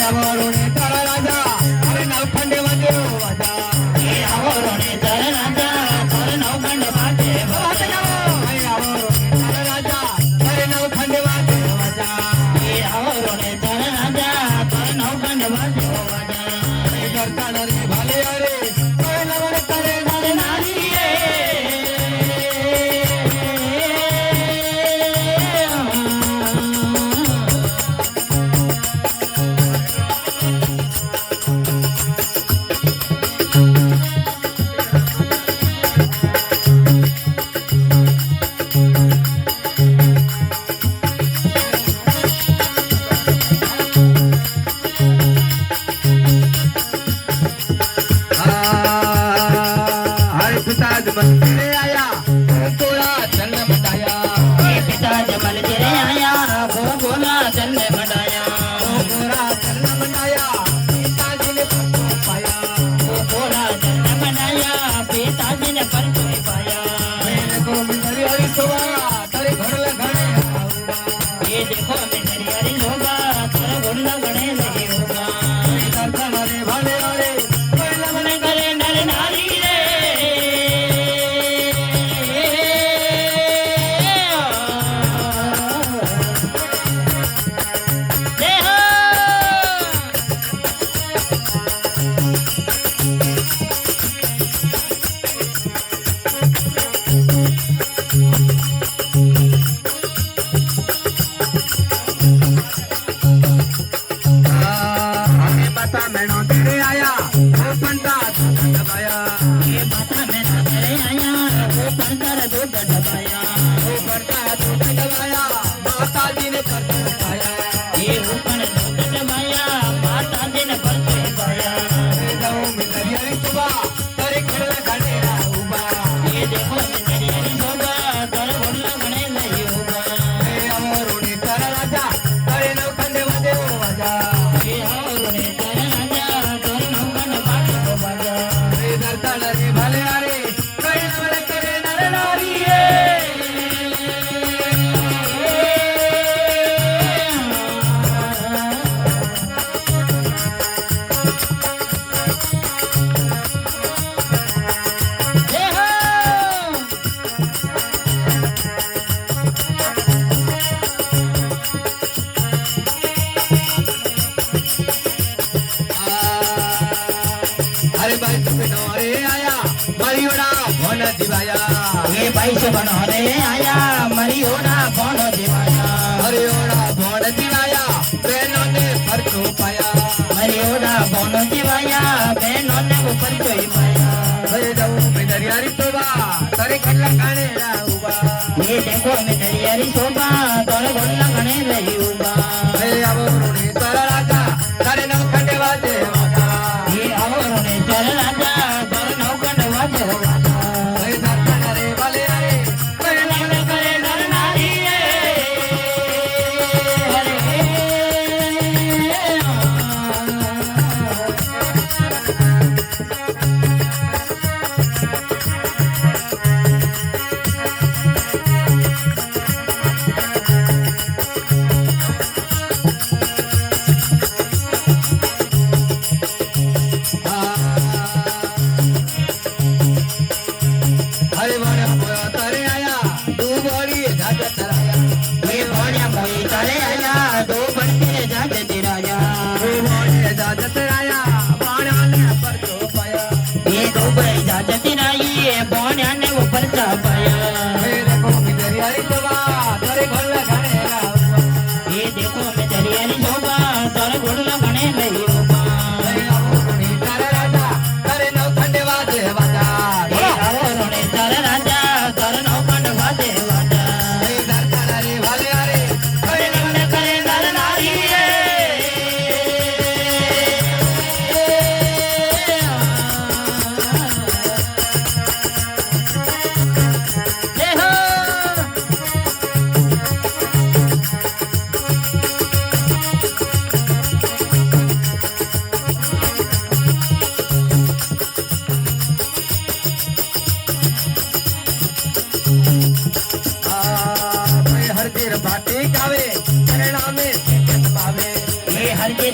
आवरोने तारा राजा अरे नवखंडे वाजे वाजा आवरोने तारा राजा तारा नवखंड वाजे वाजा आवरोने तारा राजा अरे नवखंडे वाजे वाजा आवरोने तारा राजा तारा नवखंड वाजे वाजा करता रे भले अरे नवर करे नारे नारी तेरे आया गोला चन्न मटाया पिता जमल तेरे आया गोला चन्न मटाया गोला चन्न मटाया पिताजी ने परतो पाया गोला चन्न मटाया पिताजी ने परतो पाया मैंने को मिलरी हरी सोवा तेरे घर लगने ये देखो मेरी हरी होगा तेरे घर लगने नहीं होगा दर्शन रे भले अरे कोई लगने करे नर नारी तेरे आया वो पंता दबाया ये माता में तेरे आया वो पंता दूध दबाया वो पंता दूध दबाया माता जी ने परतो पाया ये ऊपर दूध दबाया माता जी ने परतो पाया जाऊं मिलरी हरी सोवा तेरे घर लगने उबा ये देखो मेरी हरी होगा तेरे घर लगने नहीं होगा आवरोने तारा राजा तेरे नवखंडे वाजे वाजा ये आवरोने तारा राजा तेरे नवखंड वाजे वाजा दर्शन रे भले अरे कोई नवर करे नर नारी अरे भाई तुम्हें नौरे आया मरियोड़ा भोन दिवाया ये पैसे बनो रे आया मरियोड़ा बोनो दिवाया मरियोड़ा भोन दिवाया बहनों ने परतो पाया मरियोड़ा बोनो दिवाया बहनों ने ऊपर कोई पाया अरे जाऊं मैं दरियारी तोबा तेरे घर लगाने उबा ये देखो मेरी हरी शोभा तोरे घर लगने नहीं होगा अरे आवरोने तारा राजा तेरे नवखंडे वाजे वाजा ये आवरोने तारा राजा तेरे नवखंड वाजे वाजा अरे दर्शन रे भले अरे कोई लगने करे नर नारी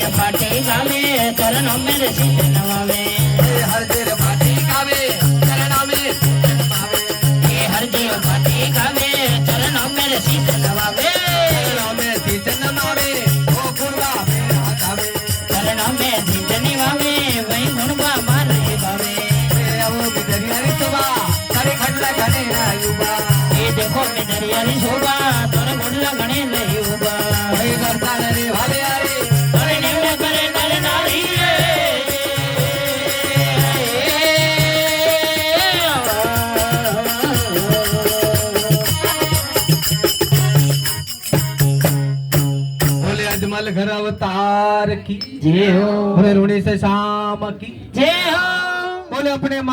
तेरे पाटे गावे चरणों में शीश नवावे हर देर पाटी गावे चरणों में नमावे ये हर देव पाटे गावे चरणों में शीश नवावे चरणों में शीश नमावे ओ गुरवा मेरा गावे चरणों में शीश निवावे वही गुणवा मारे गावे वो बिदरियारी शोभा करे खंडला घने ना युवा ये देखो मिनरियारी शोभा तोर गुणला गणे नहीं उबा वही करता रे भाले यारे तोरे निम्न करे नर नारी बोले अजमल घर अवतार की जय हो बोले रूणी से शाम की जय हो बोले अपने